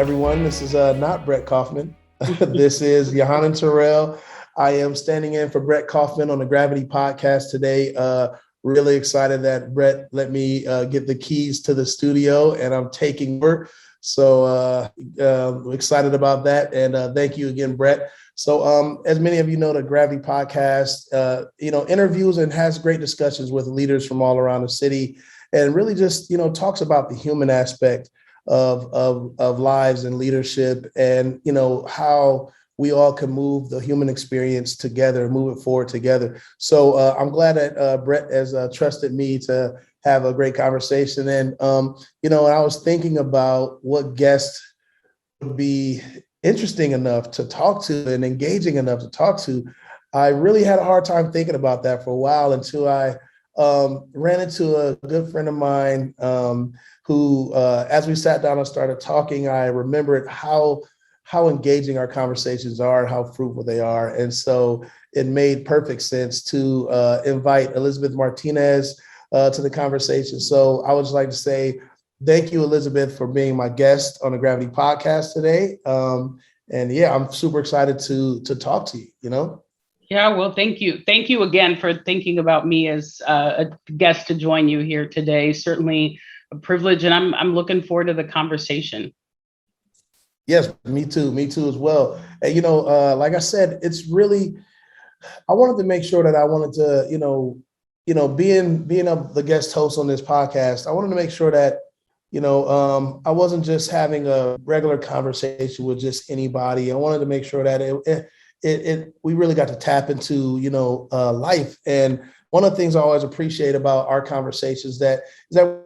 everyone. This is not Brett Kaufman. This is Yohannan Terrell. I am standing in for Brett Kaufman on the Gravity podcast today. Really excited that Brett let me get the keys to the studio and I'm taking over. So excited about that. And thank you again, Brett. So as many of you know, the Gravity podcast, interviews and has great discussions with leaders from all around the city and really just, talks about the human aspect of lives and leadership and, how we all can move the human experience together, move it forward together. So I'm glad that Brett has trusted me to have a great conversation. And, I was thinking about what guests would be interesting enough to talk to and engaging enough to talk to. I really had a hard time thinking about that for a while until I ran into a good friend of mine who, as we sat down and started talking, I remembered how engaging our conversations are and how fruitful they are. And so it made perfect sense to invite Elizabeth Martinez to the conversation. So I would just like to say thank you, Elizabeth, for being my guest on the Gravity podcast today. And yeah, I'm super excited to talk to you, Yeah, well, thank you. Thank you again for thinking about me as a guest to join you here today. Certainly a privilege, and I'm looking forward to the conversation. Yes, me too as well. And, like I said, it's really, I wanted to make sure that I wanted to, being the guest host on this podcast, I wanted to make sure that, I wasn't just having a regular conversation with just anybody. I wanted to make sure that we really got to tap into, life. And one of the things I always appreciate about our conversations is that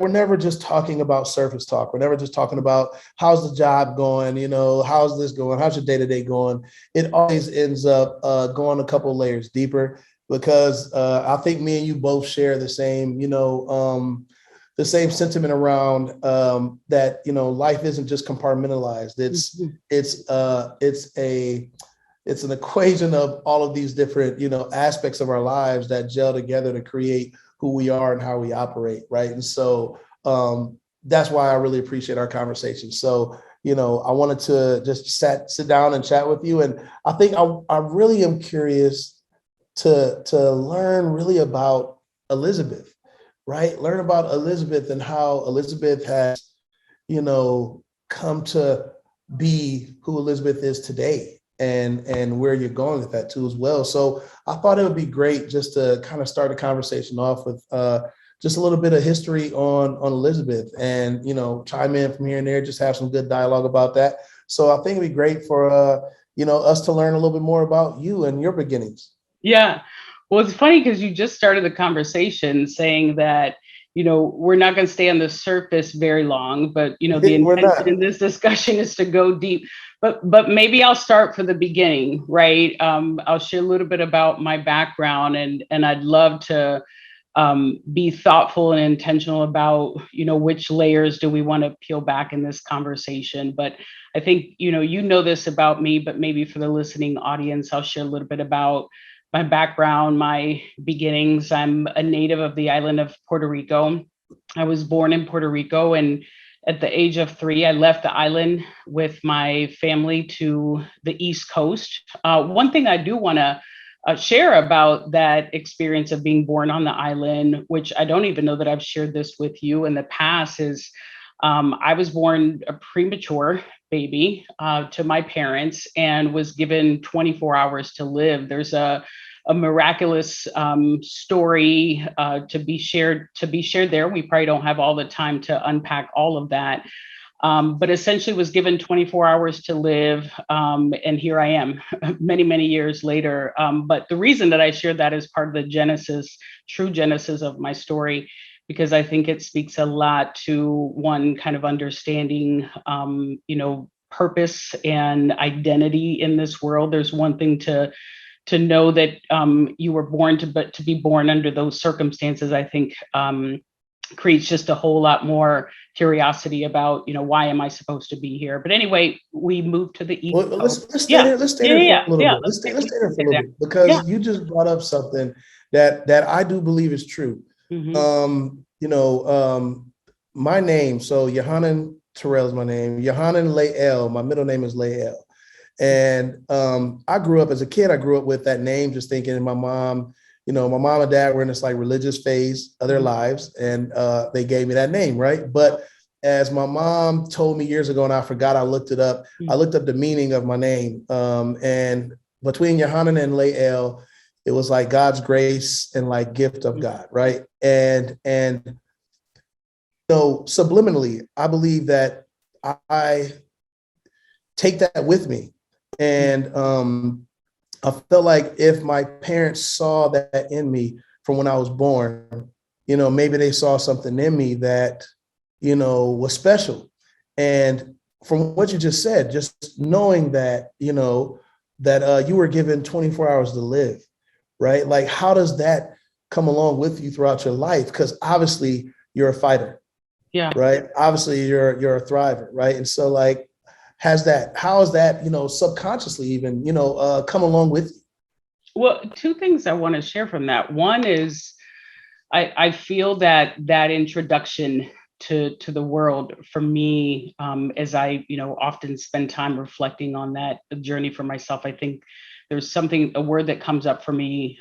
we're never just talking about surface talk. We're never just talking about how's the job going, how's this going, how's your day-to-day going. It always ends up going a couple of layers deeper because I think me and you both share the same, the same sentiment around that, life isn't just compartmentalized. It's an equation of all of these different, aspects of our lives that gel together to create who we are and how we operate, right? And so that's why I really appreciate our conversation. So, I wanted to just sit down and chat with you. And I think I really am curious to learn really about Elizabeth, right? Learn about Elizabeth and how Elizabeth has, come to be who Elizabeth is today. And where you're going with that too as well. So I thought it would be great just to kind of start the conversation off with just a little bit of history on Elizabeth and, chime in from here and there, just have some good dialogue about that. So I think it'd be great for, us to learn a little bit more about you and your beginnings. Yeah. Well, it's funny because you just started the conversation saying that, we're not going to stay on the surface very long, but, the intention in this discussion is to go deep. But maybe I'll start from the beginning, right? I'll share a little bit about my background and I'd love to be thoughtful and intentional about, which layers do we want to peel back in this conversation. But I think, you know this about me, but maybe for the listening audience, I'll share a little bit about my background, my beginnings. I'm a native of the island of Puerto Rico. I was born in Puerto Rico, and at the age of 3, I left the island with my family to the East Coast. One thing I do want to share about that experience of being born on the island, which I don't even know that I've shared this with you in the past, is I was born a premature baby to my parents and was given 24 hours to live. There's a miraculous story to be shared there. We probably don't have all the time to unpack all of that, but essentially was given 24 hours to live, and here I am many, many years later. But the reason that I shared that is part of the true genesis of my story, because I think it speaks a lot to one kind of understanding, purpose and identity in this world. There's one thing to know that you were born but to be born under those circumstances, I think creates just a whole lot more curiosity about, why am I supposed to be here? But anyway, we moved to the East Coast. Let's stay there for a little bit. Let's stay there for a little bit, because you just brought up something that I do believe is true. Mm-hmm. My name, so Yohannan Terrell is my name. Yohannan Lael. My middle name is Lael. And I grew up as a kid, I grew up with that name, just thinking my mom and dad were in this like religious phase of their lives. And they gave me that name, right? But as my mom told me years ago, and I forgot, I looked it up. I looked up the meaning of my name. And between Yohannan and Lael, it was like God's grace and like gift of God, right? And so subliminally, I believe that I take that with me. And I felt like if my parents saw that in me from when I was born, maybe they saw something in me that, was special. And from what you just said, just knowing that, that you were given 24 hours to live, right? Like, how does that come along with you throughout your life? Because obviously you're a fighter. Yeah. Right. Obviously you're a thriver. Right. And so like, how is that, subconsciously even, come along with you? Well, two things I want to share from that. One is I feel that introduction to the world for me, as I, often spend time reflecting on that journey for myself, I think there's a word that comes up for me,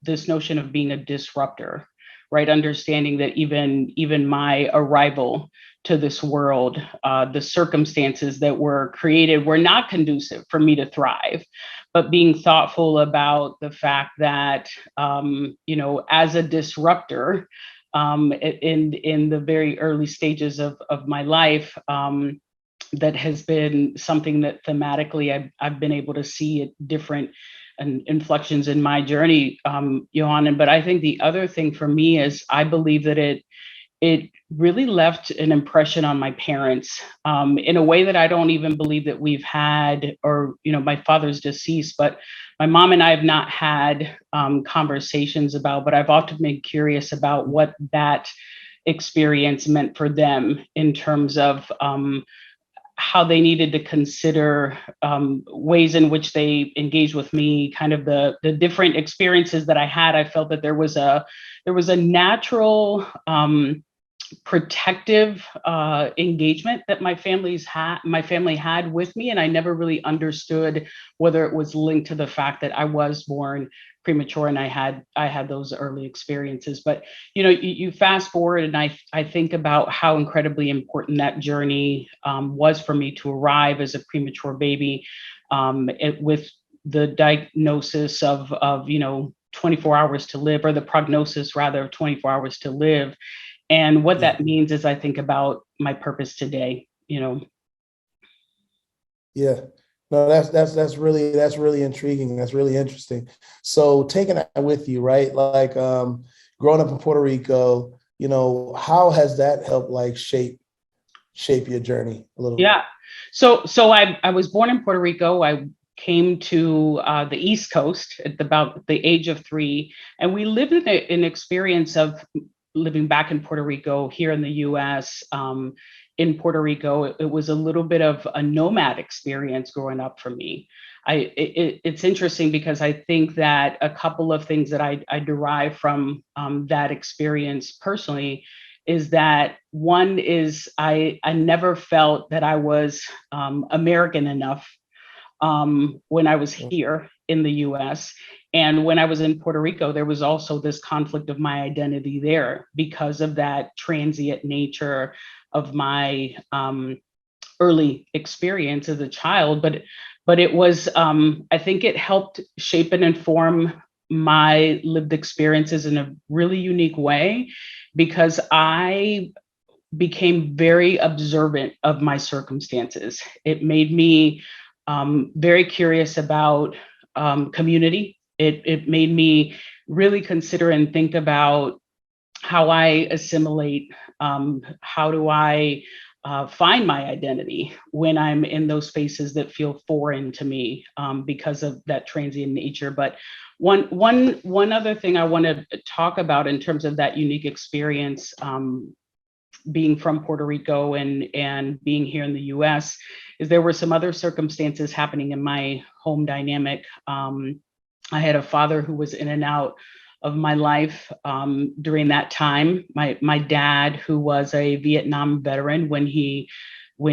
this notion of being a disruptor, right? Understanding that even my arrival to this world, the circumstances that were created were not conducive for me to thrive, but being thoughtful about the fact that, as a disruptor, in the very early stages of my life, that has been something that thematically I've been able to see at different inflections in my journey, Yohannan. But I think the other thing for me is I believe that it really left an impression on my parents, in a way that I don't even believe that we've had, or, my father's deceased, but my mom and I have not had conversations about, but I've often been curious about what that experience meant for them in terms of how they needed to consider ways in which they engaged with me, kind of the different experiences that I had. I felt that there was a natural protective engagement that my family had with me, and I never really understood whether it was linked to the fact that I was born premature and I had those early experiences. But you fast forward, and I think about how incredibly important that journey was for me to arrive as a premature baby, with the diagnosis of 24 hours to live, or the prognosis rather of 24 hours to live. And what that means is I think about my purpose today, Yeah. No, that's really intriguing. That's really interesting. So taking that with you, right? Like growing up in Puerto Rico, how has that helped like shape your journey a little? Yeah. So I was born in Puerto Rico. I came to the East Coast at about the age of 3, and we lived in an experience of living back in Puerto Rico, here in the US. In Puerto Rico, it was a little bit of a nomad experience growing up for me. It's interesting because I think that a couple of things that I derive from that experience personally is that one is I never felt that I was American enough when I was here in the US. And when I was in Puerto Rico, there was also this conflict of my identity there because of that transient nature of my early experience as a child. But it was, I think it helped shape and inform my lived experiences in a really unique way, because I became very observant of my circumstances. It made me very curious about community. It made me really consider and think about how I assimilate, how do I find my identity when I'm in those spaces that feel foreign to me, because of that transient nature. But one other thing I want to talk about in terms of that unique experience, being from Puerto Rico and being here in the US, is there were some other circumstances happening in my home dynamic. I had a father who was in and out of my life during that time. My dad, who was a Vietnam veteran, when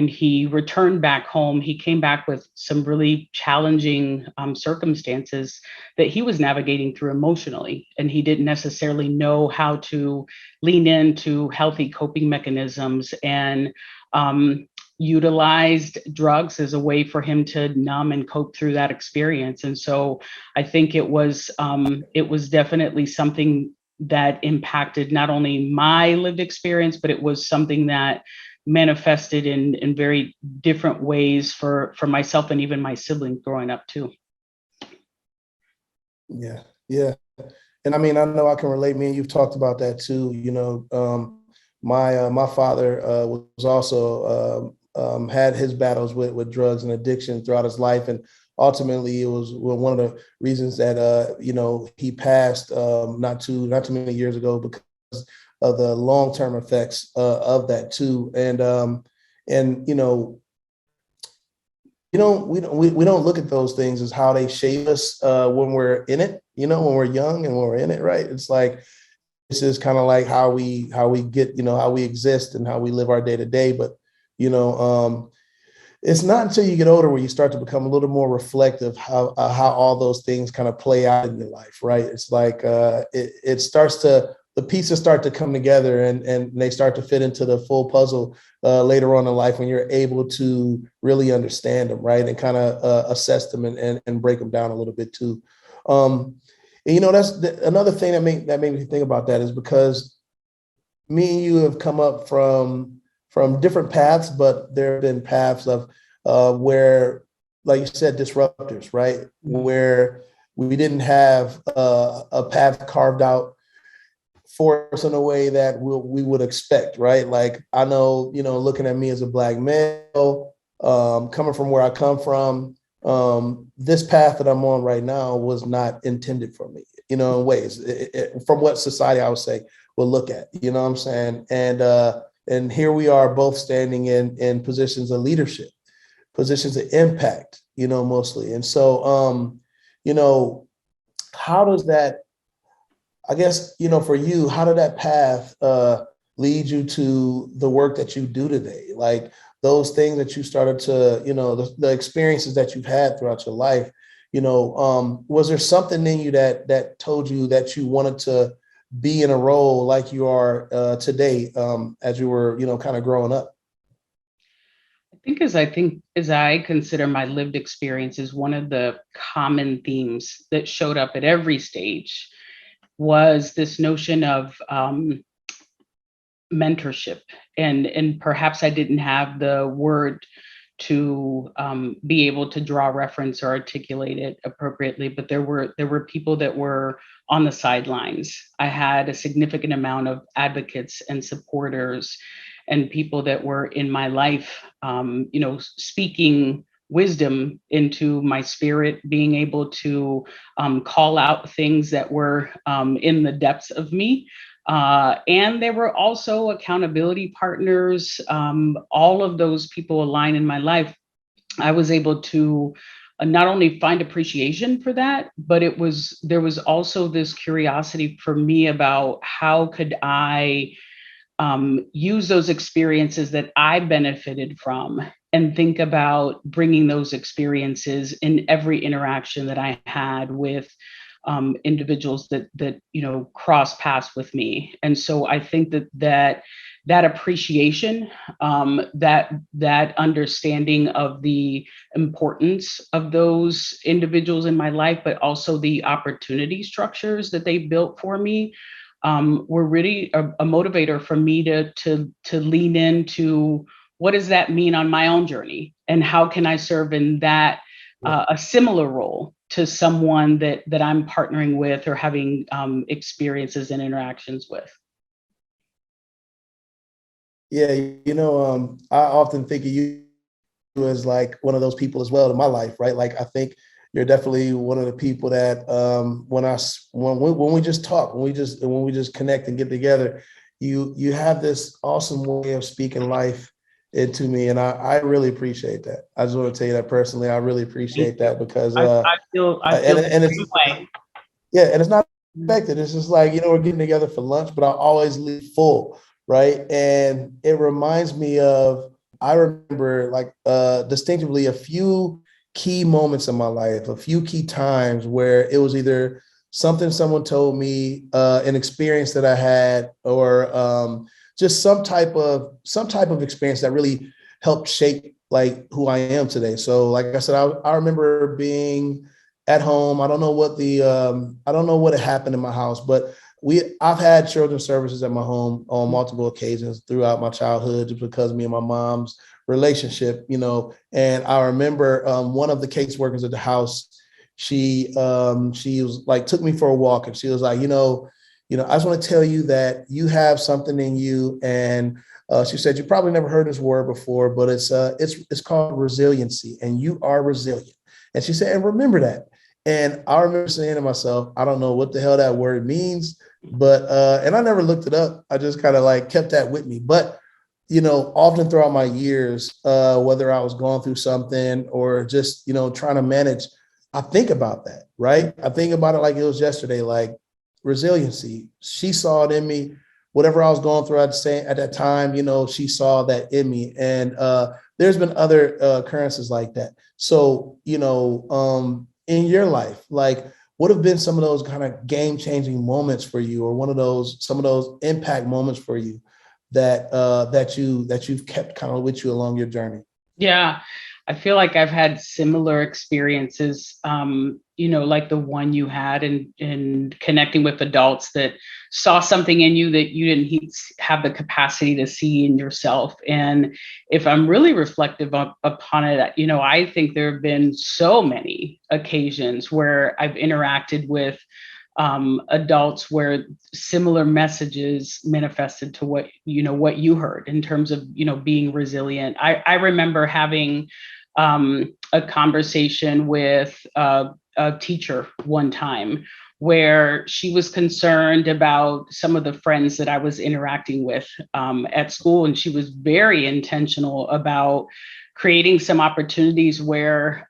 he returned back home, he came back with some really challenging circumstances that he was navigating through emotionally, and he didn't necessarily know how to lean into healthy coping mechanisms, and utilized drugs as a way for him to numb and cope through that experience. And so I think it was definitely something that impacted not only my lived experience, but it was something that manifested in very different ways for myself and even my siblings growing up too. Yeah, yeah. And I mean, I know I can relate. Me and you've talked about that too. You know, my father was also had his battles with drugs and addiction throughout his life, and ultimately it was one of the reasons that you know, he passed not too many years ago, because of the long-term effects of that too. And you know, we don't look at those things as how they shape us when we're in it, you know, when we're young and when we're in it, right? It's like, this is kind of like how we get, you know, how we exist and how we live our day to day. But, you know, it's not until you get older where you start to become a little more reflective how all those things kind of play out in your life, right? It's like it starts to, the pieces start to come together, and they start to fit into the full puzzle later on in life, when you're able to really understand them, right? And kind of assess them and break them down a little bit too. And, you know, that's another thing that made me think about that, is because me and you have come up from different paths, but there have been paths of where, like you said, disruptors, right? Where we didn't have a path carved out for us in a way that we would expect, right? Like, I know, you know, looking at me as a Black male, coming from where I come from, this path that I'm on right now was not intended for me, you know, in ways, from what society, I would say, will look at, you know what I'm saying? And here we are, both standing in positions of leadership, positions of impact, you know, mostly. And so, you know, how does that, I guess, you know, for you, how did that path lead you to the work that you do today? Like, those things that you started to, you know, the experiences that you've had throughout your life, you know, was there something in you that told you that you wanted to be in a role like you are today, as you were, you know, kind of growing up? I think as I consider my lived experience, is one of the common themes that showed up at every stage, was this notion of mentorship, and perhaps I didn't have the word to be able to draw reference or articulate it appropriately, but there were people that were on the sidelines. I had a significant amount of advocates and supporters, and people that were in my life, you know, speaking wisdom into my spirit, being able to call out things that were in the depths of me. And there were also accountability partners. All of those people align in my life. I was able to not only find appreciation for that, but there was also this curiosity for me about how could I use those experiences that I benefited from, and think about bringing those experiences in every interaction that I had with individuals that you know, cross paths with me. And so I think that appreciation, that understanding of the importance of those individuals in my life, but also the opportunity structures that they built for me, were really a motivator for me to lean into what does that mean on my own journey, and how can I serve in that a similar role to someone that I'm partnering with or having experiences and interactions with. Yeah, you know, I often think of you as like one of those people as well in my life, right? Like, I think you're definitely one of the people that when we just talk, when we just connect and get together, you have this awesome way of speaking life into me, and I really appreciate that. I just want to tell you that personally. I really appreciate that, because I feel and the it's, same way. yeah, and it's not expected. It's just like, we're getting together for lunch, but I always leave full, right? And it reminds me of, I remember like distinctively a few key moments in my life, a few key times where it was either something someone told me, an experience that I had, or just some type of experience that really helped shape like who I am today. So like I said, I remember being at home. I don't know what had happened in my house, but I've had children's services at my home on multiple occasions throughout my childhood, just because of me and my mom's relationship, And I remember one of the caseworkers at the house, she was like, took me for a walk, and she was like, I just want to tell you that you have something in you, and she said, you probably never heard this word before, but it's called resiliency, and you are resilient. And she said, and remember that. And I remember saying to myself, I don't know what the hell that word means, but and I never looked it up. I just kind of like kept that with me. But often throughout my years, whether I was going through something or just trying to manage, I think about that, right? I think about it like it was yesterday, like resiliency. She saw it in me. Whatever I was going through at that time, she saw that in me. And there's been other occurrences like that. So, in your life, like what have been some of those kind of game-changing moments for you, or some of those impact moments for you that you've kept kind of with you along your journey? Yeah, I feel like I've had similar experiences, like the one you had, in connecting with adults that saw something in you that you didn't have the capacity to see in yourself. And if I'm really reflective upon it, I think there have been so many occasions where I've interacted with adults where similar messages manifested to what you heard in terms of being resilient. I remember having a conversation with a teacher one time where she was concerned about some of the friends that I was interacting with at school, and she was very intentional about creating some opportunities where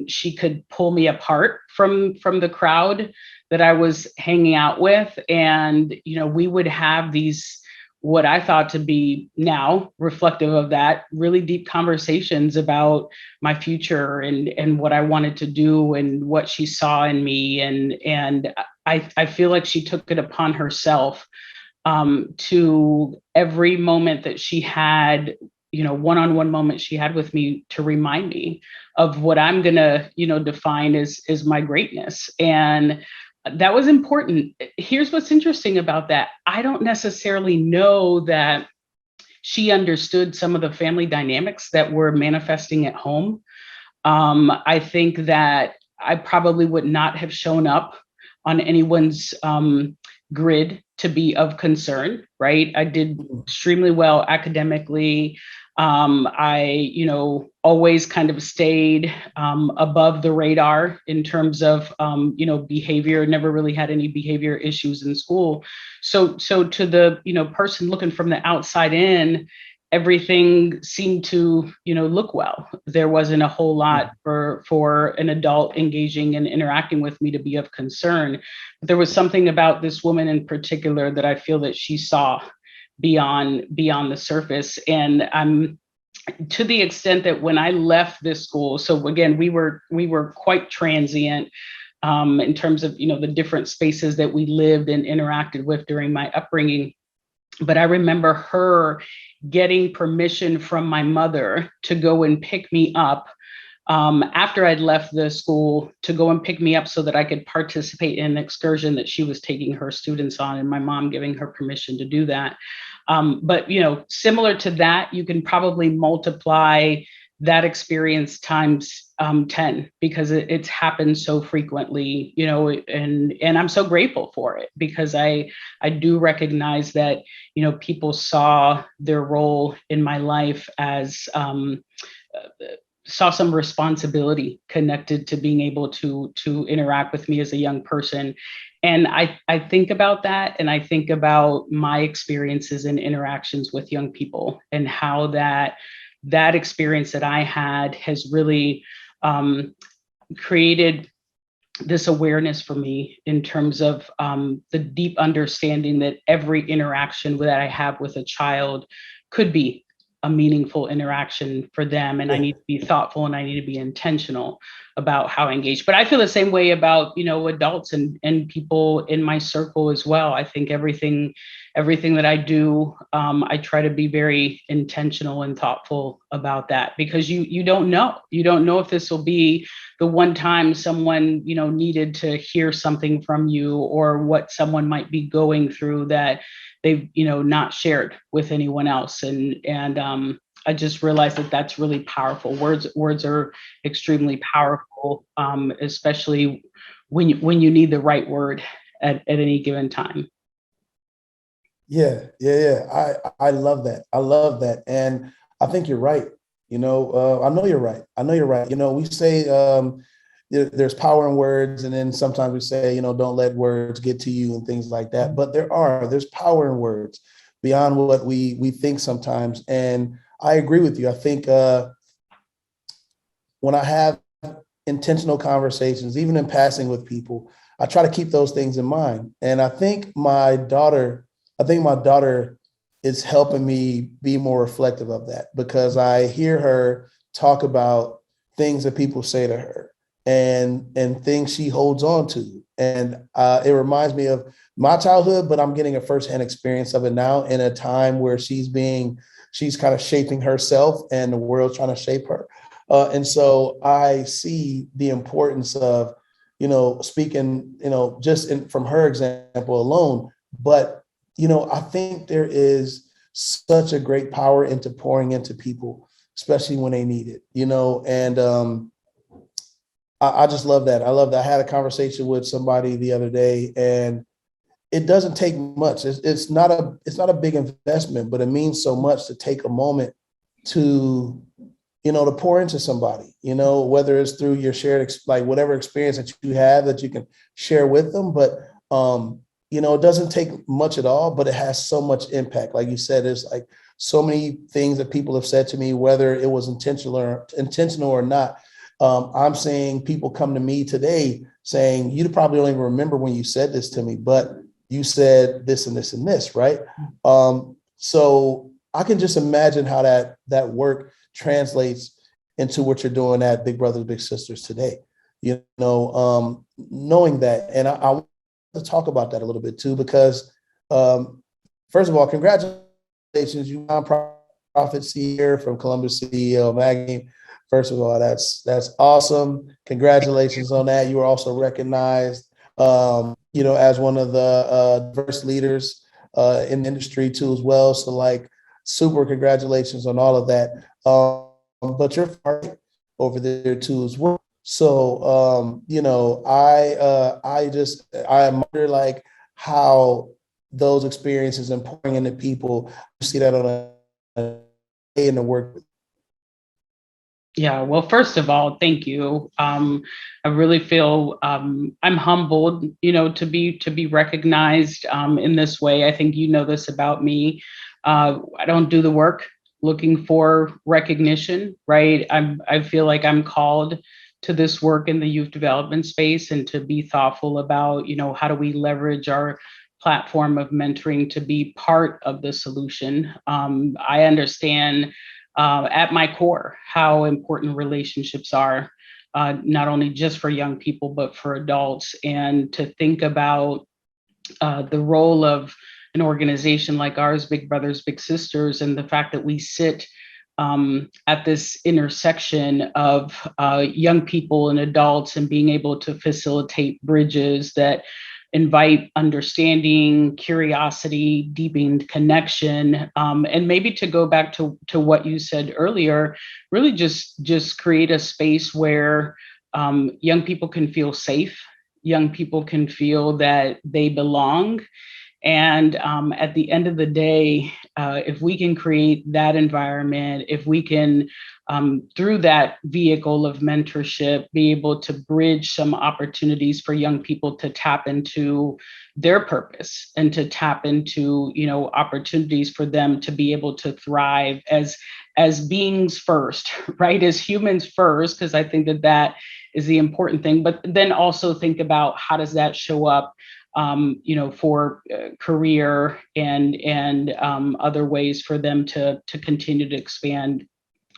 she could pull me apart from the crowd that I was hanging out with. And, we would have these, what I thought to be now reflective of that, really deep conversations about my future and what I wanted to do and what she saw in me. And I feel like she took it upon herself to every moment that she had, one-on-one moment she had with me, to remind me of what I'm gonna, define as my greatness. And that was important. Here's what's interesting about that. I don't necessarily know that she understood some of the family dynamics that were manifesting at home. I think that I probably would not have shown up on anyone's grid to be of concern, right? I did extremely well academically. I, always kind of stayed above the radar in terms of, behavior, never really had any behavior issues in school. So to the, person looking from the outside in, everything seemed to, look well. There wasn't a whole lot for an adult engaging and interacting with me to be of concern. But there was something about this woman in particular that I feel that she saw beyond the surface. And I'm, to the extent that when I left this school, so again, we were quite transient in terms of, the different spaces that we lived and interacted with during my upbringing. But I remember her getting permission from my mother to go and pick me up after I'd left the school, to go and pick me up so that I could participate in an excursion that she was taking her students on, and my mom giving her permission to do that. But, similar to that, you can probably multiply that experience times 10, because it's happened so frequently, and I'm so grateful for it, because I do recognize that, people saw their role in my life as saw some responsibility connected to being able to interact with me as a young person. And I think about that, and I think about my experiences and interactions with young people, and how that experience that I had has really created this awareness for me in terms of the deep understanding that every interaction that I have with a child could be a meaningful interaction for them. And I need to be thoughtful and I need to be intentional about how I engage. But I feel the same way about, adults and people in my circle as well. I think everything that I do, I try to be very intentional and thoughtful about that, because you don't know. You don't know if this will be the one time someone, needed to hear something from you, or what someone might be going through that they've, not shared with anyone else. And I just realized that that's really powerful. Words are extremely powerful, especially when you need the right word at any given time. Yeah. I love that. I love that. And I think you're right. I know you're right. We say there's power in words, and then sometimes we say, don't let words get to you and things like that. But there's power in words beyond what we think sometimes. And I agree with you. I think when I have intentional conversations, even in passing with people, I try to keep those things in mind. And I think my daughter is helping me be more reflective of that, because I hear her talk about things that people say to her and things she holds on to. And it reminds me of my childhood, but I'm getting a firsthand experience of it now, in a time where she's kind of shaping herself and the world's trying to shape her. And so I see the importance of, speaking, from her example alone. But, I think there is such a great power into pouring into people, especially when they need it, and I just love that. I love that. I had a conversation with somebody the other day, and it doesn't take much. It's not a big investment, but it means so much to take a moment to, to pour into somebody, whether it's through your shared, like whatever experience that you have that you can share with them. But, it doesn't take much at all, but it has so much impact. Like you said, there's like so many things that people have said to me, whether it was intentional or not. I'm saying people come to me today saying, you probably don't even remember when you said this to me, but you said this and this and this, right? So I can just imagine how that work translates into what you're doing at Big Brothers Big Sisters today, knowing that. And I want to talk about that a little bit too, because first of all, congratulations, you nonprofit CEO from Columbus CEO Magazine. First of all, that's awesome. Congratulations on that. You were also recognized, as one of the diverse leaders in the industry too, as well. So like, super congratulations on all of that. But you're part over there too as well. So, I admire like how those experiences and pouring into people, you see that on a day in the work. Yeah, well, first of all, thank you. I really feel I'm humbled, to be recognized in this way. I think this about me. I don't do the work looking for recognition, right? I feel like I'm called to this work in the youth development space, and to be thoughtful about, how do we leverage our platform of mentoring to be part of the solution. I understand at my core how important relationships are, not only just for young people, but for adults. And to think about the role of an organization like ours, Big Brothers Big Sisters, and the fact that we sit at this intersection of young people and adults, and being able to facilitate bridges that invite understanding, curiosity, deepened connection, and maybe to go back to what you said earlier, really just create a space where young people can feel safe, young people can feel that they belong. And at the end of the day, if we can create that environment, if we can, through that vehicle of mentorship, be able to bridge some opportunities for young people to tap into their purpose, and to tap into, opportunities for them to be able to thrive as beings first, right? As humans first, because I think that the important thing. But then also think about how does that show up, for career and other ways for them to continue to expand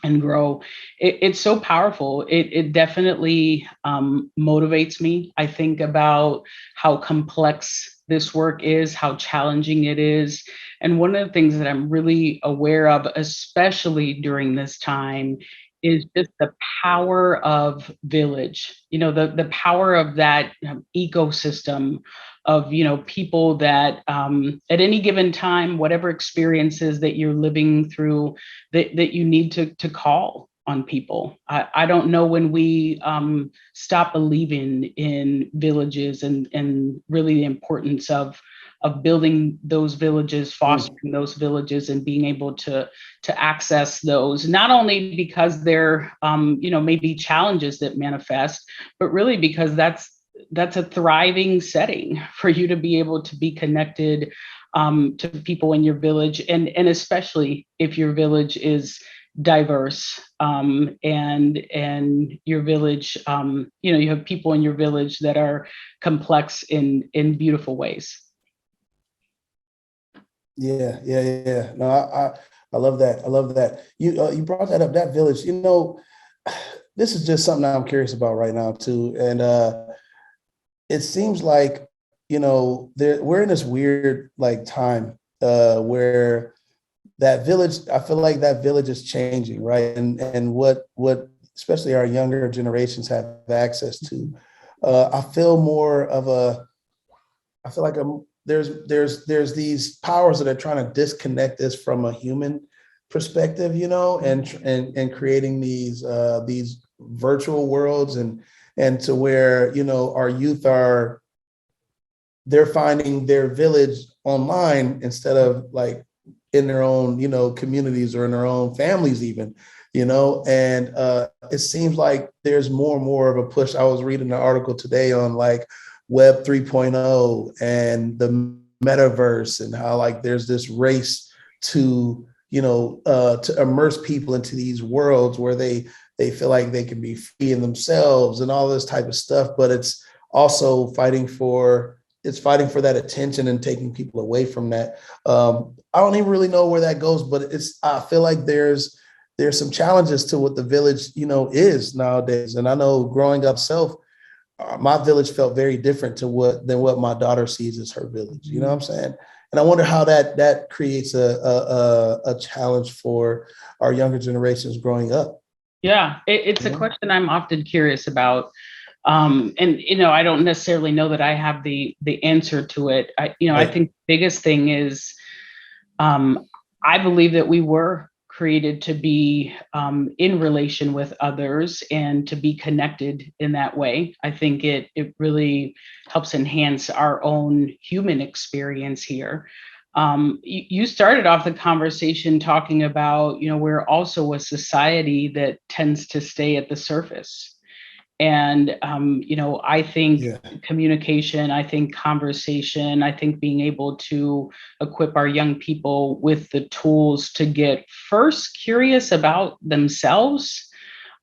and grow. It's so powerful. It definitely motivates me. I think about how complex this work is, how challenging it is. And one of the things that I'm really aware of, especially during this time, is just the power of village, the power of that ecosystem of, people that at any given time, whatever experiences that you're living through, that you need to call on people. I don't know when we stop believing in villages and really the importance of building those villages, fostering those villages, and being able to access those, not only because there may be challenges that manifest, but really because that's a thriving setting for you to be able to be connected to people in your village, and especially if your village is diverse, and your village, you have people in your village that are complex in beautiful ways. Yeah. No, I love that. I love that. You brought that up, that village. This is just something I'm curious about right now too, and it seems like we're in this weird like time where that village. I feel like that village is changing, right? And what especially our younger generations have access to. I feel more of a. I feel like there's these powers that are trying to disconnect us from a human perspective, and creating these virtual worlds and to where, our youth they're finding their village online instead of like in their own, communities or in their own families even, and it seems like there's more and more of a push. I was reading an article today on like Web 3.0 and the metaverse, and how like there's this race to to immerse people into these worlds where they feel like they can be free in themselves and all this type of stuff. But it's also fighting for that attention and taking people away from that. I don't even really know where that goes, but I feel like there's some challenges to what the village is nowadays. And I know growing up my village felt very different than what my daughter sees as her village. You know what I'm saying? And I wonder how that creates a challenge for our younger generations growing up. Yeah, it's a question I'm often curious about. And I don't necessarily know that I have the answer to it. Right. I think the biggest thing is I believe that we were created to be in relation with others and to be connected in that way. I think it really helps enhance our own human experience here. You started off the conversation talking about, we're also a society that tends to stay at the surface. And, I think communication, I think conversation, I think being able to equip our young people with the tools to get first curious about themselves,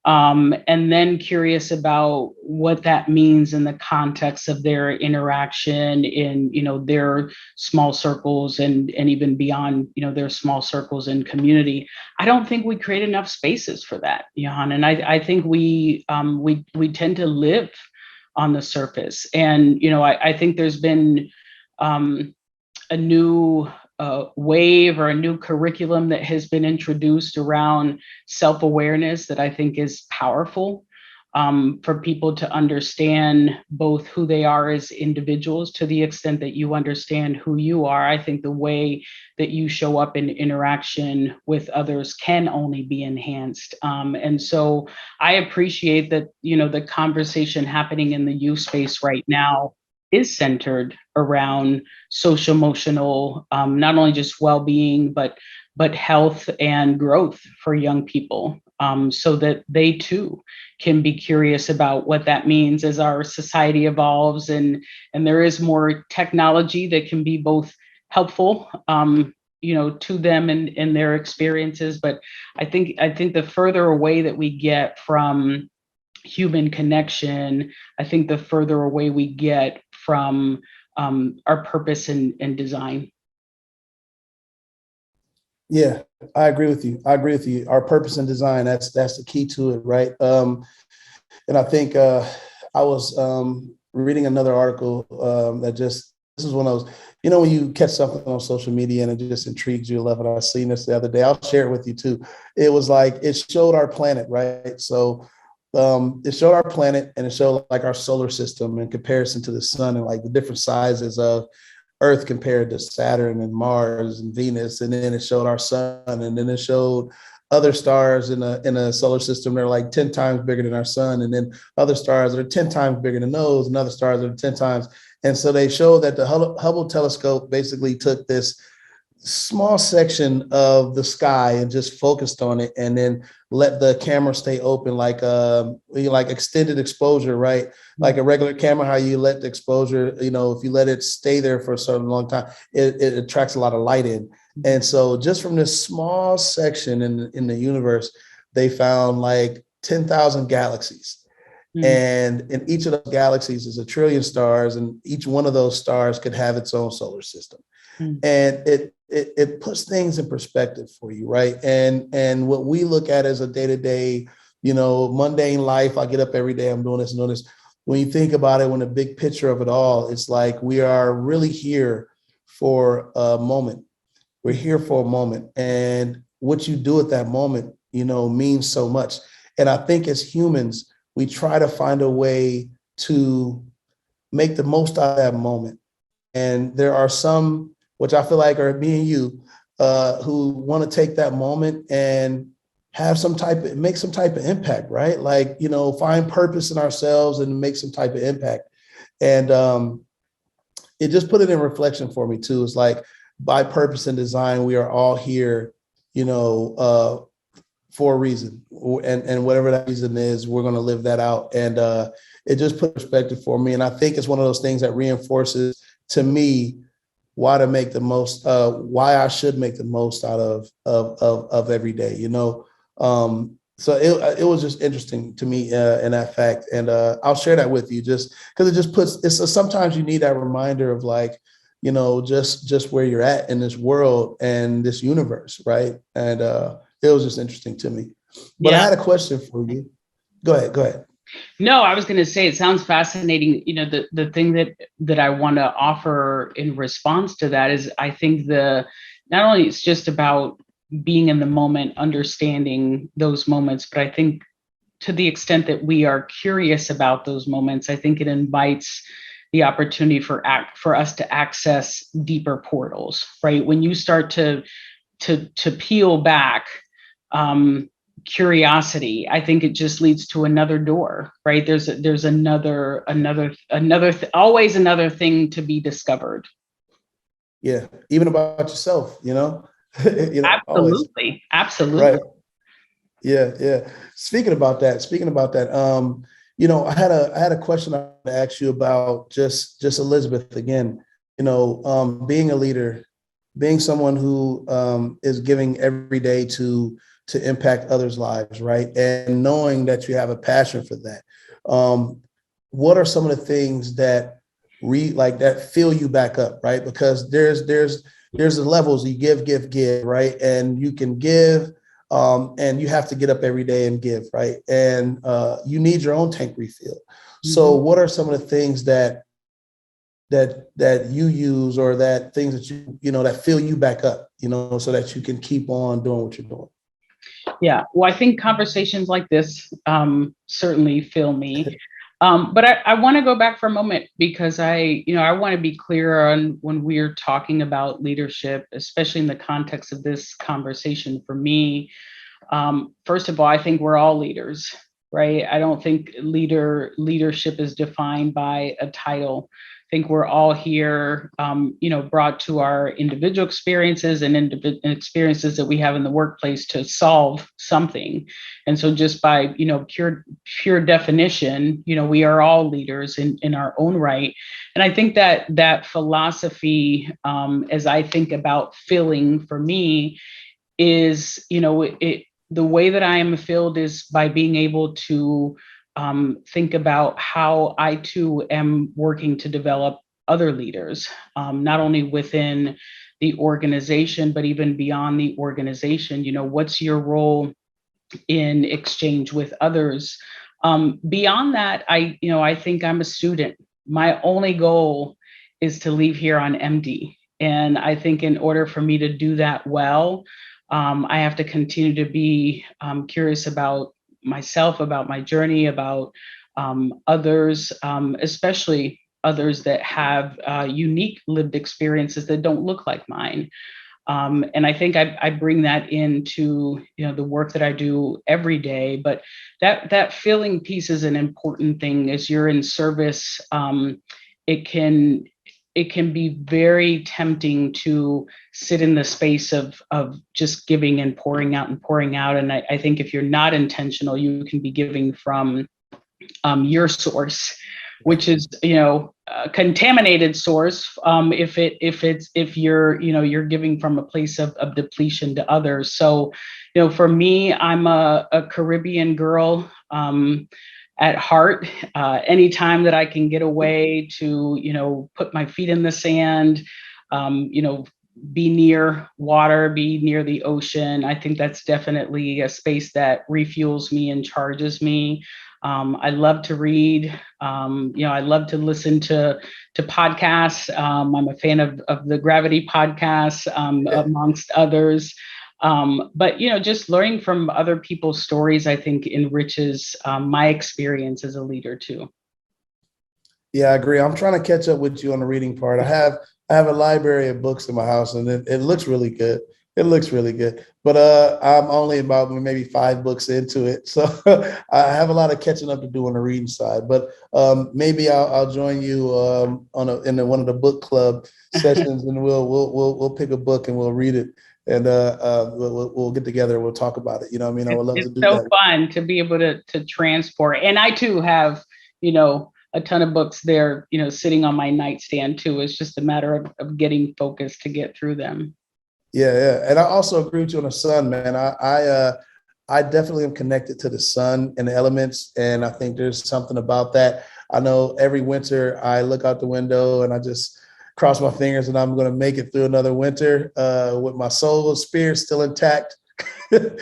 and then curious about what that means in the context of their interaction in, their small circles and even beyond, their small circles and community. I don't think we create enough spaces for that, Yohannan. And I think we tend to live on the surface. And, I think there's been a new wave or a new curriculum that has been introduced around self-awareness that I think is powerful, for people to understand both who they are as individuals to the extent that you understand who you are. I think the way that you show up in interaction with others can only be enhanced. And so I appreciate that, the conversation happening in the youth space right now is centered around social emotional, not only just well-being, but health and growth for young people, so that they too can be curious about what that means as our society evolves and there is more technology that can be both helpful, to them and their experiences. But I think the further away that we get from human connection, I think the further away we get from our purpose and design. Yeah, I agree with you. I agree with you. Our purpose and design, that's the key to it, right? And I think I was reading another article this is one of those, when you catch something on social media and it just intrigues you, love it. I seen this the other day. I'll share it with you too. It was like, it showed our planet, right? So it showed our planet and it showed like our solar system in comparison to the sun and like the different sizes of Earth compared to Saturn and Mars and Venus. And then it showed our sun, and then it showed other stars in a solar system that are like 10 times bigger than our sun. And then other stars that are 10 times bigger than those, and other stars that are 10 times. And so they showed that the Hubble telescope basically took this small section of the sky and just focused on it, and then let the camera stay open, like extended exposure, right? Like a regular camera, how you let the exposure, if you let it stay there for a certain long time, it attracts a lot of light in. And so just from this small section in the universe, they found like 10,000 galaxies. And in each of those galaxies is a trillion stars, and each one of those stars could have its own solar system. And it puts things in perspective for you, right? And what we look at as a day-to-day, mundane life, I get up every day, I'm doing this and doing this. When you think about it, when the big picture of it all, it's like we are really here for a moment. We're here for a moment. And what you do at that moment, means so much. And I think as humans, we try to find a way to make the most out of that moment. And there are some, which I feel like are me and you, who want to take that moment and make some type of impact, right? Like, find purpose in ourselves and make some type of impact. And it just put it in reflection for me too. It's like, by purpose and design, we are all here, for a reason, and whatever that reason is, we're going to live that out. And it just put perspective for me. And I think it's one of those things that reinforces to me why I should make the most out of every day, So it was just interesting to me in that fact. And I'll share that with you just because it just sometimes you need that reminder of like, just where you're at in this world and this universe. Right. And it was just interesting to me. But yeah. I had a question for you. Go ahead. No, I was going to say, it sounds fascinating. The thing that I want to offer in response to that is, I think not only it's just about being in the moment, understanding those moments, but I think to the extent that we are curious about those moments, I think it invites the opportunity for us to access deeper portals, right? When you start to peel back curiosity, I think it just leads to another door, right? There's always another thing to be discovered. Yeah, even about yourself, Absolutely, always. Absolutely. Right. Yeah. Speaking about that, I had a question I want to ask you about just Elizabeth again. Being a leader, being someone who is giving every day to impact others' lives, right? And knowing that you have a passion for that. What are some of the things that that fill you back up, right? Because there's the levels. You give, right? And you can give, and you have to get up every day and give, right? And you need your own tank refill. Mm-hmm. So what are some of the things that you use, or that things that that fill you back up, so that you can keep on doing what you're doing? Yeah, well, I think conversations like this certainly fill me. But I want to go back for a moment, because I want to be clear on when we're talking about leadership, especially in the context of this conversation. For me, first of all, I think we're all leaders, right? I don't think leadership is defined by a title. I think we're all here, brought to our individual experiences and experiences that we have in the workplace to solve something. And so just by, pure definition, we are all leaders in our own right. And I think that philosophy, as I think about filling for me, is, the way that I am filled is by being able to think about how I too am working to develop other leaders, not only within the organization, but even beyond the organization. What's your role in exchange with others? Beyond that, I think I'm a student. My only goal is to leave here on MD. And I think in order for me to do that well, I have to continue to be curious about myself, about my journey, about others, especially others that have unique lived experiences that don't look like mine. And I think I bring that into the work that I do every day. But that feeling piece is an important thing. As you're in service, it can be very tempting to sit in the space of just giving and pouring out and pouring out. And I think if you're not intentional, you can be giving from your source, which is a contaminated source. If you're giving from a place of depletion to others. So for me, I'm a Caribbean girl at heart. Anytime that I can get away to put my feet in the sand, be near water, be near the ocean, I think that's definitely a space that refuels me and charges me. I love to read. I love to listen to podcasts. I'm a fan of the Gravity podcast, amongst others. But just learning from other people's stories, I think, enriches my experience as a leader too. Yeah, I agree. I'm trying to catch up with you on the reading part. I have a library of books in my house, and it looks really good. It looks really good, but I'm only about maybe 5 books into it, so I have a lot of catching up to do on the reading side. But maybe I'll join you in one of the book club sessions, and we'll pick a book and we'll read it, and we'll get together and we'll talk about it. I mean, I would love to do that. It's so fun to be able to transport, and I too have a ton of books there, sitting on my nightstand too. It's just a matter of getting focused to get through them. Yeah. And I also agree with you on the sun, man. I definitely am connected to the sun and the elements. And I think there's something about that. I know every winter I look out the window and I just cross my fingers and I'm going to make it through another winter with my soul and spirit still intact. And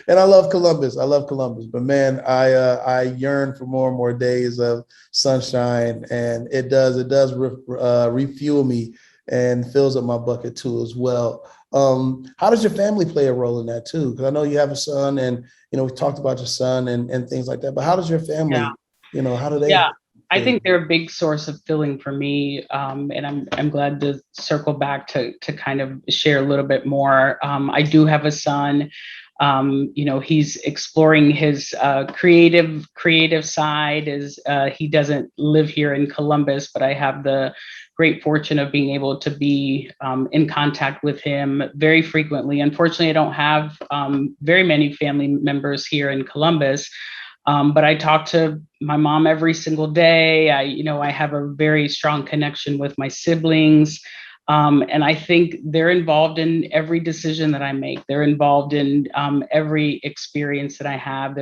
I love Columbus. But man, I yearn for more and more days of sunshine, and it does refuel me and fills up my bucket too as well. How does your family play a role in that too? Because I know you have a son, and we talked about your son and things like that. But how does your family? How do they? Yeah, I think they're a big source of filling for me, and I'm glad to circle back to kind of share a little bit more. I do have a son. He's exploring his creative side. As he doesn't live here in Columbus, but I have the great fortune of being able to be in contact with him very frequently. Unfortunately, I don't have very many family members here in Columbus, but I talk to my mom every single day. I have a very strong connection with my siblings. And I think they're involved in every decision that I make. They're involved in every experience that I have.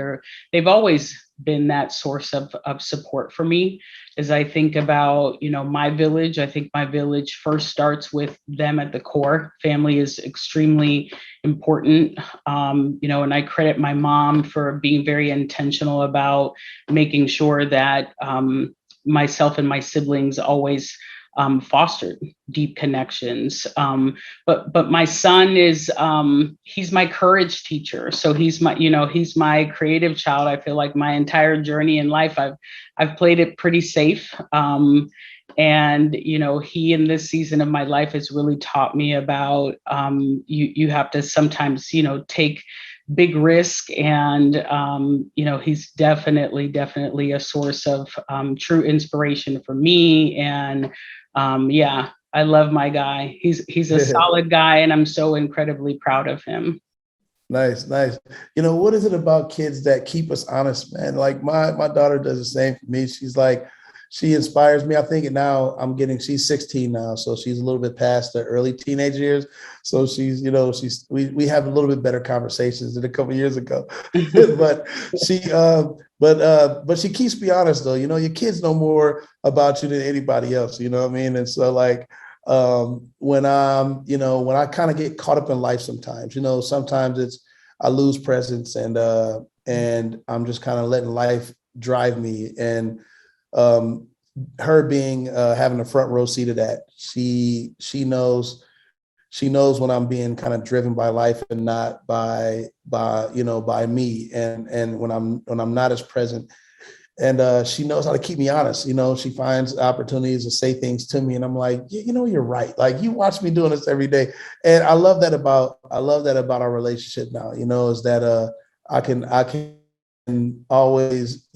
They've always been that source of support for me. As I think about, my village, I think my village first starts with them at the core. Family is extremely important. And I credit my mom for being very intentional about making sure that myself and my siblings always fostered deep connections. But my son is, he's my courage teacher. So he's my creative child. I feel like my entire journey in life, I've played it pretty safe. And, he in this season of my life has really taught me about, you have to sometimes, take big risk. And, he's definitely a source of true inspiration for me. And I love my guy. He's a solid guy, and I'm so incredibly proud of him. Nice. What is it about kids that keep us honest, man? Like my daughter does the same for me. She's like, she inspires me. I think now she's 16 now, so she's a little bit past the early teenage years. So she's, we have a little bit better conversations than a couple of years ago. but she, but she keeps me honest though. Your kids know more about you than anybody else. You know what I mean? And so like, when I kind of get caught up in life sometimes, sometimes I lose presence and I'm just kind of letting life drive me. And her being having a front row seat of that, she knows when I'm being kind of driven by life and not by me, and when I'm not as present. And she knows how to keep me honest. She finds opportunities to say things to me, and I'm like, you're right. Like, you watch me doing this every day, and I love that about our relationship now. Is that I can always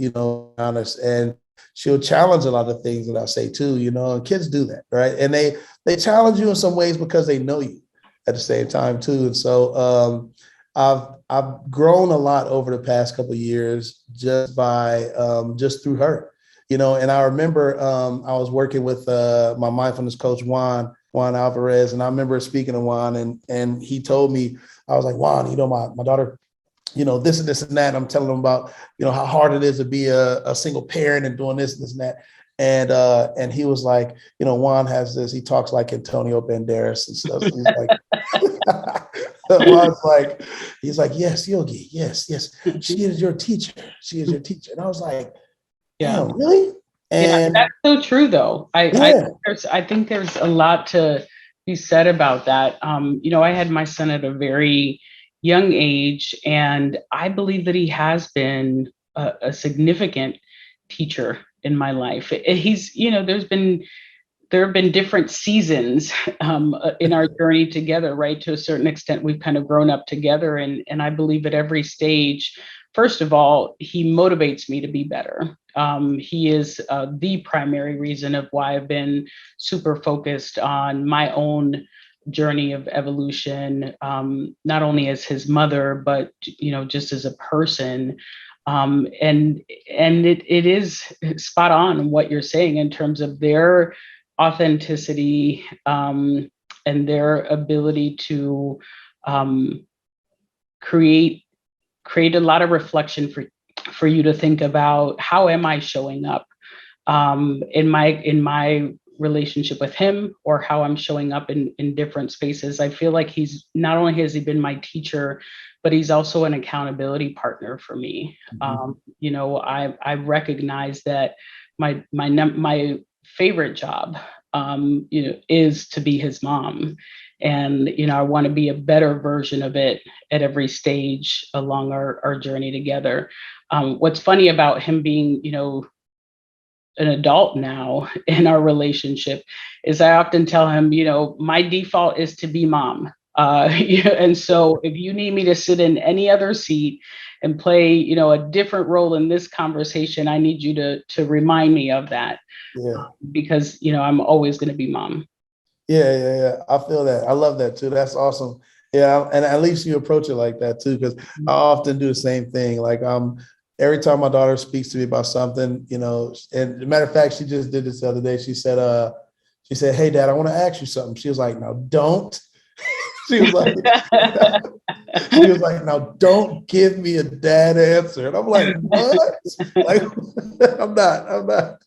honest, and she'll challenge a lot of things that I say too. And kids do that, right? And they challenge you in some ways because they know you at the same time too. And so I've grown a lot over the past couple of years just through her, and I remember I was working with my mindfulness coach, Juan Alvarez. And I remember speaking to Juan, and he told me, I was like, Juan, my daughter, this and this and that. And I'm telling him about, how hard it is to be a single parent and doing this and this and that. And he was like, Juan has this, he talks like Antonio Banderas and stuff. So he's like, he's like, yes, Yogi, yes, she is your teacher. She is your teacher. And I was like, damn, really? And that's so true, though. I think there's a lot to be said about that. I had my son at a very young age, and I believe that he has been a significant teacher in my life. He's, there have been different seasons in our journey together, right? To a certain extent, we've kind of grown up together. And I believe at every stage, first of all, he motivates me to be better. He is the primary reason of why I've been super focused on my own journey of evolution, not only as his mother, but, just as a person. And it is spot on what you're saying in terms of their authenticity, and their ability to create a lot of reflection for you to think about, how am I showing up in my relationship with him, or how I'm showing up in different spaces. I feel like he's not only has he been my teacher, but he's also an accountability partner for me. Mm-hmm. I recognize that my favorite job, is to be his mom. And, I want to be a better version of it at every stage along our journey together. What's funny about him being, an adult now in our relationship is I often tell him, my default is to be mom. And so if you need me to sit in any other seat and play, a different role in this conversation, I need you to remind me of that. Yeah. Because, I'm always going to be mom. Yeah. I feel that. I love that too. That's awesome. Yeah. And at least you approach it like that too, because I often do the same thing. Like, every time my daughter speaks to me about something, and as a matter of fact, she just did this the other day. She said, hey, Dad, I want to ask you something. She was like, no, don't. She was like, now don't give me a dad answer. And I'm like, what? Like, I'm not.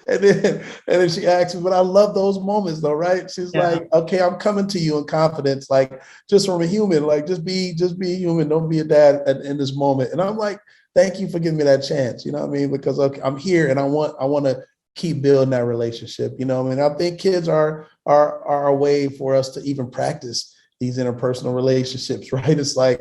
And then she asked me, but I love those moments though, right? She's like, okay, I'm coming to you in confidence, like just from a human, like just be a human. Don't be a dad in this moment. And I'm like, thank you for giving me that chance. You know what I mean? Because I'm here and I want to keep building that relationship. You know what I mean? I think kids are a way for us to even practice these interpersonal relationships, right? It's like,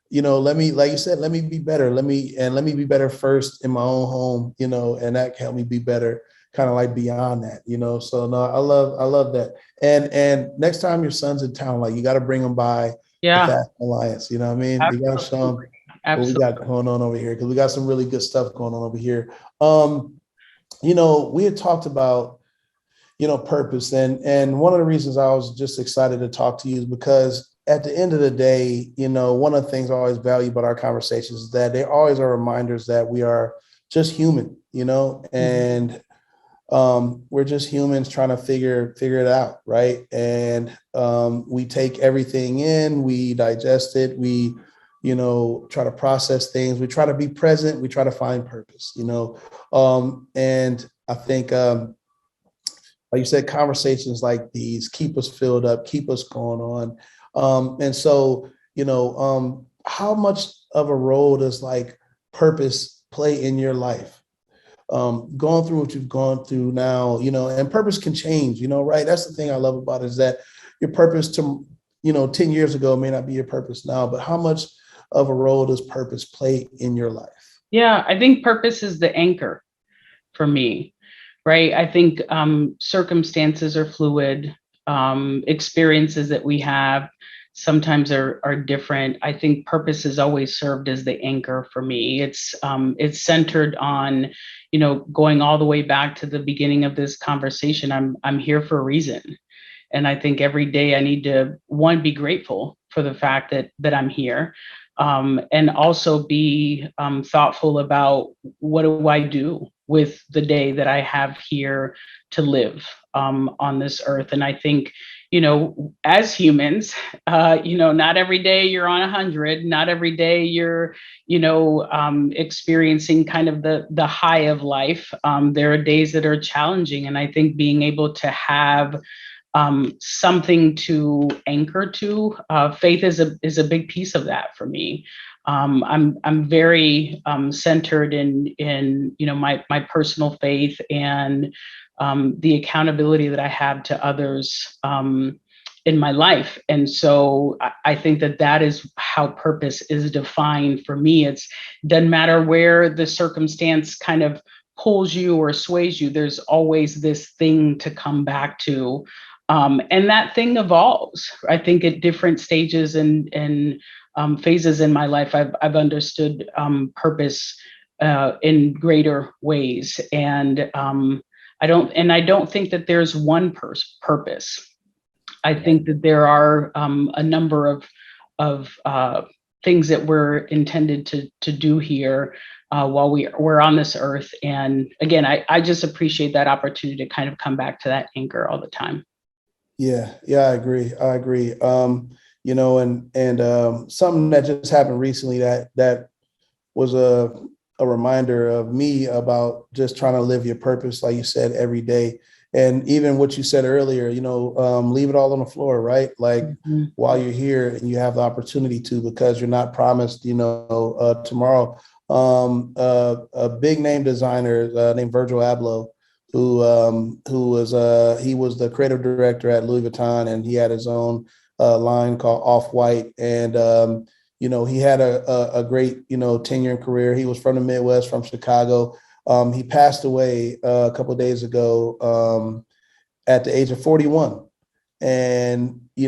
like you said, let me be better. Let me be better first in my own home, and that can help me be better kind of like beyond that, So no, I love that. And next time your son's in town, like you got to bring him by the Fast Alliance, you know what I mean? Absolutely. You got to show him what we got going on over here, because we got some really good stuff going on over here. We had talked about, purpose. And one of the reasons I was just excited to talk to you is because at the end of the day, one of the things I always value about our conversations is that they always are reminders that we are just human, and we're just humans trying to figure it out, right? And we take everything in, we digest it, we, try to process things, we try to be present, we try to find purpose, and I think, like you said, conversations like these keep us filled up, keep us going on. And so, how much of a role does like purpose play in your life? Going through what you've gone through now, and purpose can change, right? That's the thing I love about it, is that your purpose 10 years ago may not be your purpose now, but how much of a role does purpose play in your life? Yeah, I think purpose is the anchor for me, right? I think circumstances are fluid, experiences that we have sometimes are different. I think purpose has always served as the anchor for me. It's centered on, going all the way back to the beginning of this conversation. I'm here for a reason. And I think every day I need to, one, be grateful for the fact that I'm here, and also be thoughtful about what do I do with the day that I have here to live on this earth. And I think, as humans, not every day you're on 100, not every day you're, experiencing kind of the high of life. There are days that are challenging. And I think being able to have something to anchor to, faith is a big piece of that for me. I'm very centered in my personal faith and the accountability that I have to others in my life. And so I think that is how purpose is defined for me. It doesn't matter where the circumstance kind of pulls you or sways you, there's always this thing to come back to. And that thing evolves. I think at different stages and phases in my life, I've understood purpose in greater ways. And I don't think that there's one purpose. I think that there are a number of things that we're intended to do here while we're on this earth. And again, I just appreciate that opportunity to kind of come back to that anchor all the time. Yeah, I agree. And something that just happened recently that was a reminder of me about just trying to live your purpose, like you said, every day. And even what you said earlier, leave it all on the floor, right? Like while you're here and you have the opportunity to, because you're not promised, tomorrow. A big name designer named Virgil Abloh, who was he was the creative director at Louis Vuitton, and he had his own line called Off-White. And he had a great 10-year career. He was from the Midwest, from Chicago. He passed away a couple of days ago at the age of 41. And he's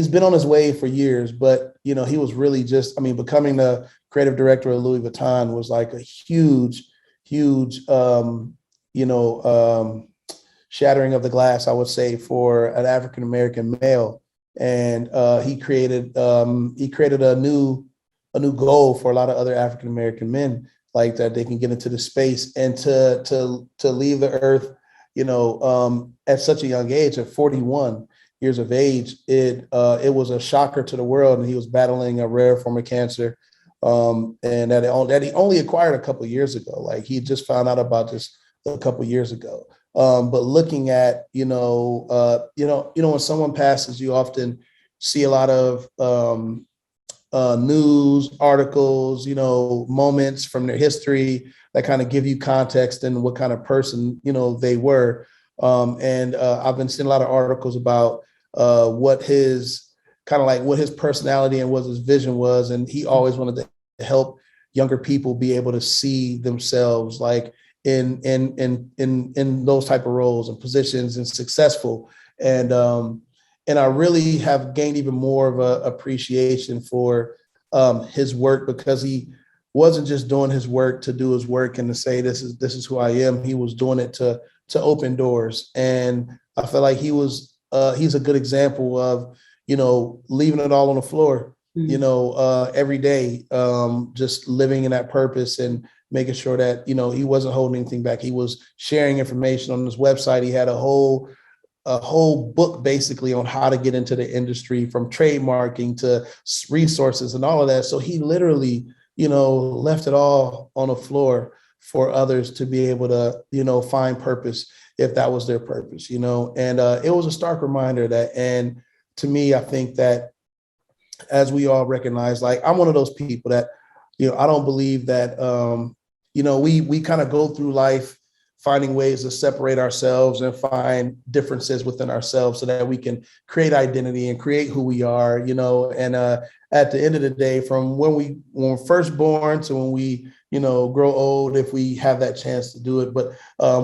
been on his way for years, but he was really becoming the creative director of Louis Vuitton was like a huge shattering of the glass, I would say, for an African American male. And he created a new goal for a lot of other African American men, like that they can get into the space and to leave the earth, at such a young age, at 41 years of age. It was a shocker to the world, and he was battling a rare form of cancer. And that he only acquired a couple of years ago. Like he just found out about this a couple of years ago. But looking at, when someone passes, you often see a lot of news articles, moments from their history that kind of give you context and what kind of person, they were. And I've been seeing a lot of articles about what his personality and what his vision was. And he always wanted to help younger people be able to see themselves like in those type of roles and positions and successful. And I really have gained even more of a appreciation for his work, because he wasn't just doing his work to do his work and to say, this is who I am. He was doing it to open doors. And I feel like he's a good example of, leaving it all on the floor, every day, just living in that purpose and making sure that, he wasn't holding anything back. He was sharing information on his website. He had a whole book basically on how to get into the industry, from trademarking to resources and all of that. So he literally, left it all on the floor for others to be able to, find purpose if that was their purpose, and it was a stark reminder that, and to me, I think that as we all recognize, like, I'm one of those people that, I don't believe that, we kind of go through life finding ways to separate ourselves and find differences within ourselves so that we can create identity and create who we are, and at the end of the day, from when we're first born to when we, grow old, if we have that chance to do it. But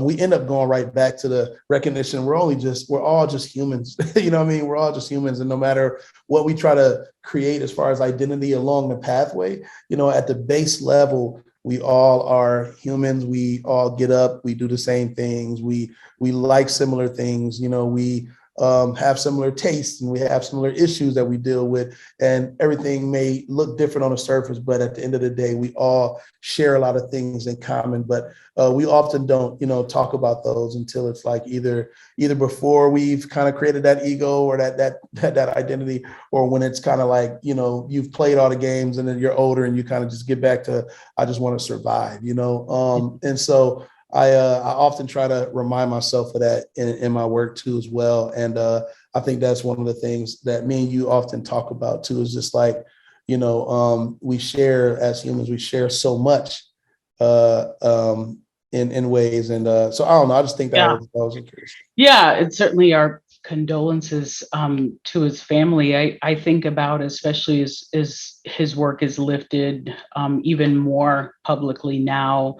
we end up going right back to the recognition we're all just humans. What I mean? We're all just humans. And no matter what we try to create as far as identity along the pathway, at the base level, we all are humans. We all get up. We do the same things. We like similar things. We have similar tastes, and we have similar issues that we deal with. And everything may look different on the surface, but at the end of the day, we all share a lot of things in common. But we often don't, talk about those until it's like either before we've kind of created that ego or that identity, or when it's kind of like, you've played all the games and then you're older and you kind of just get back to, I just want to survive, and so I often try to remind myself of that in my work too as well. And I think that's one of the things that me and you often talk about too, is just like, we share as humans, we share so much in ways. And so I don't know, I just think that was interesting. Yeah, it's certainly our condolences to his family. I think about, especially as his work is lifted even more publicly now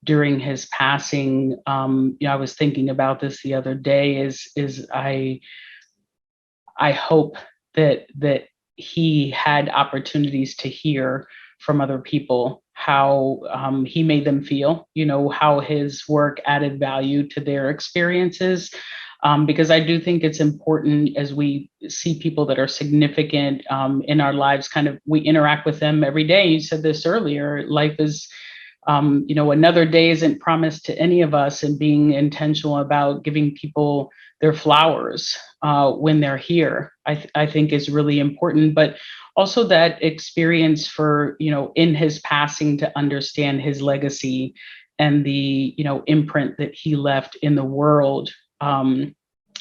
during his passing. I was thinking about this the other day. Is I hope that he had opportunities to hear from other people how he made them feel, how his work added value to their experiences. Because I do think it's important, as we see people that are significant in our lives, kind of, we interact with them every day. You said this earlier, life is, another day isn't promised to any of us, and being intentional about giving people their flowers when they're here, I think is really important. But also that experience for, in his passing, to understand his legacy and the, imprint that he left in the world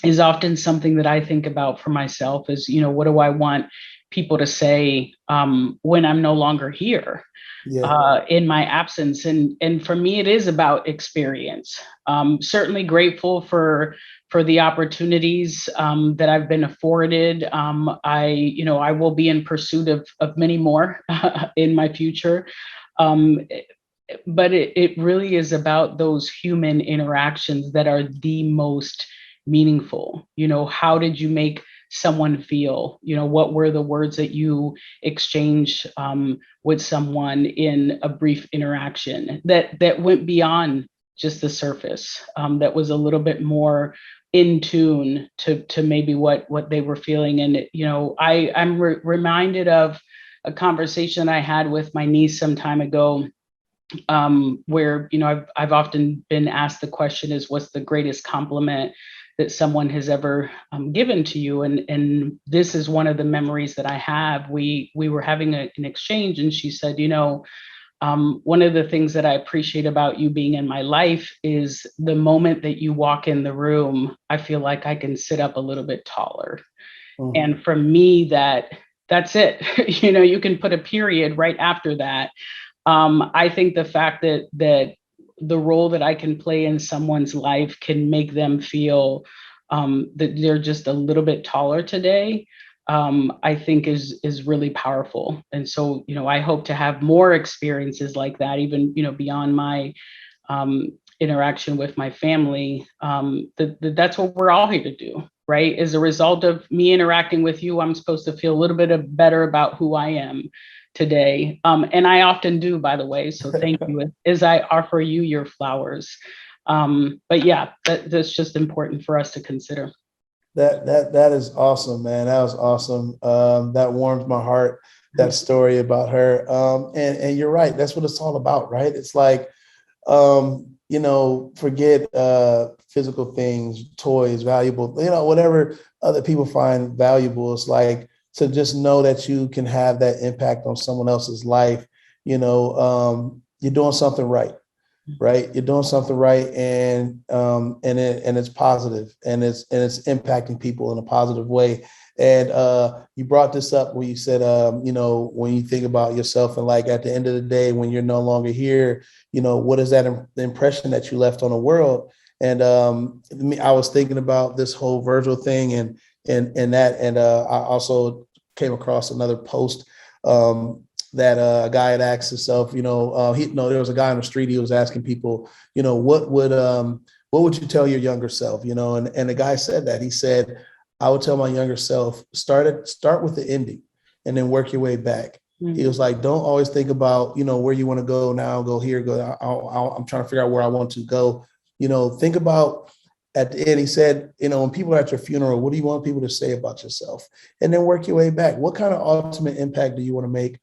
is often something that I think about for myself. Is, what do I want people to say when I'm no longer here? In my absence. And for me, it is about experience. Certainly grateful for the opportunities that I've been afforded. I will be in pursuit of many more in my future. But it really is about those human interactions that are the most meaningful. How did you make someone feel? What were the words that you exchange with someone in a brief interaction that went beyond just the surface, that was a little bit more in tune to maybe what they were feeling? And I'm reminded of a conversation I had with my niece some time ago, where I've often been asked the question, is what's the greatest compliment that someone has ever given to you? And this is one of the memories that I have. We were having an exchange, and she said, one of the things that I appreciate about you being in my life is the moment that you walk in the room, I feel like I can sit up a little bit taller. Mm-hmm. And for me, that's it. You can put a period right after that. I think the fact that the role that I can play in someone's life can make them feel that they're just a little bit taller today, I think is really powerful. And so, I hope to have more experiences like that, even, beyond my interaction with my family. That's what we're all here to do, right? As a result of me interacting with you, I'm supposed to feel a little bit better about who I am today. And I often do, by the way, so thank you, as I offer you your flowers. But yeah, that's just important for us to consider. That is awesome, man. That was awesome. That warms my heart that story about her. And you're right. That's what it's all about, right? It's like, forget physical things, toys, valuable, whatever other people find valuable. It's like to just know that you can have that impact on someone else's life. You're doing something right. Right, you're doing something right, and it's positive, and it's impacting people in a positive way. And you brought this up where you said, when you think about yourself, and like at the end of the day, when you're no longer here, what is that the impression that you left on the world? And I was thinking about this whole Virgil thing, and I also came across another post. That a guy had asked himself, there was a guy on the street. He was asking people, what would you tell your younger self, and the guy said that. He said, I would tell my younger self, start with the ending and then work your way back. Mm-hmm. He was like, don't always think about, where you want to go now, go here, go. I'm trying to figure out where I want to go. Think about at the end. He said, when people are at your funeral, what do you want people to say about yourself? And then work your way back. What kind of ultimate impact do you want to make,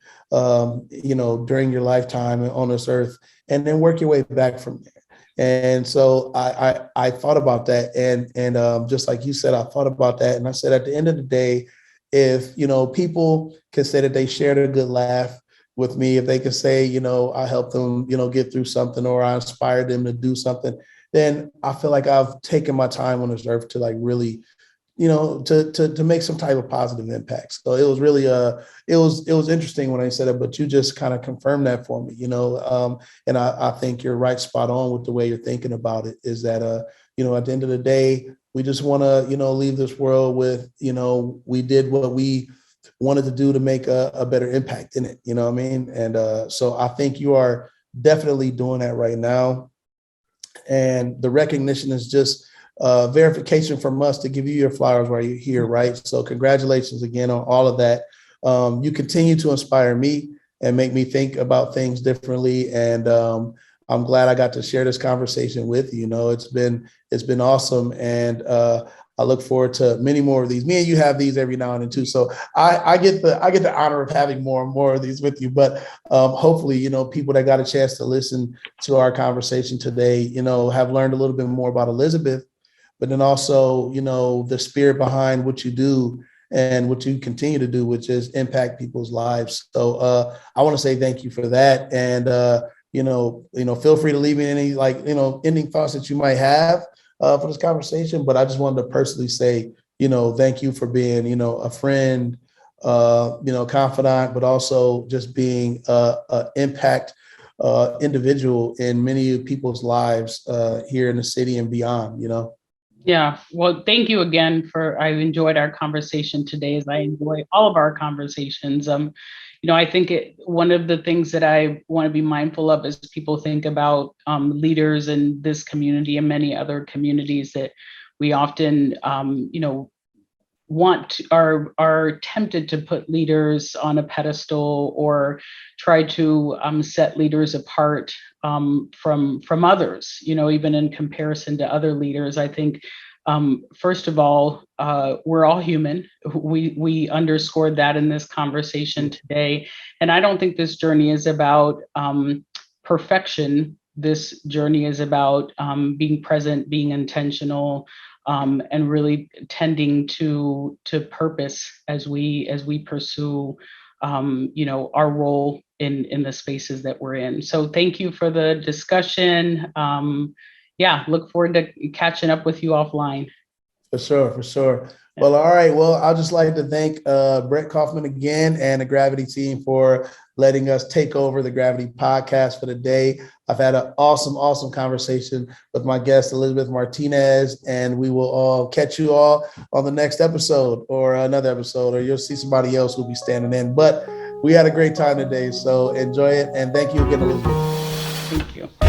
during your lifetime on this earth? And then work your way back from there. And so I thought about that. And just like you said, I thought about that. And I said, at the end of the day, if, people can say that they shared a good laugh with me, if they can say, I helped them, get through something, or I inspired them to do something, then I feel like I've taken my time on this earth to like really, to make some type of positive impact. So it was really it was interesting when I said it, but you just kind of confirmed that for me, and I think you're right, spot on with the way you're thinking about it, is that at the end of the day, we just want to, leave this world with, we did what we wanted to do to make a better impact in it, you know what I mean? And so I think you are definitely doing that right now. And the recognition is just verification from us to give you your flowers while you're here, right? So congratulations again on all of that. You continue to inspire me and make me think about things differently. And I'm glad I got to share this conversation with you. It's been awesome. And I look forward to many more of these. Me and you have these every now and then too. So I get the honor of having more and more of these with you. But hopefully, people that got a chance to listen to our conversation today, have learned a little bit more about Elizabeth, but then also, the spirit behind what you do and what you continue to do, which is impact people's lives. So I want to say thank you for that. And feel free to leave me any ending thoughts that you might have for this conversation. But I just wanted to personally say, thank you for being, a friend, confidant, but also just being an impact individual in many people's lives here in the city and beyond, Yeah, well, thank you again I enjoyed our conversation today, as I enjoy all of our conversations. I think one of the things that I want to be mindful of as people think about leaders in this community and many other communities, that we often, are tempted to put leaders on a pedestal or try to set leaders apart from others, even in comparison to other leaders. I think, first of all, we're all human. We underscored that in this conversation today. And I don't think this journey is about perfection. This journey is about being present, being intentional, and really tending to purpose as we pursue our role in the spaces that we're in. So thank you for the discussion. Look forward to catching up with you offline. For sure. Well, all right. Well, I'd just like to thank Brett Kaufman again and the Gravity team for letting us take over the Gravity podcast for the day. I've had an awesome conversation with my guest, Elizabeth Martinez, and we will all catch you all on the next episode or another episode, or you'll see somebody else who'll be standing in. But we had a great time today, so enjoy it. And thank you again, Elizabeth. Thank you.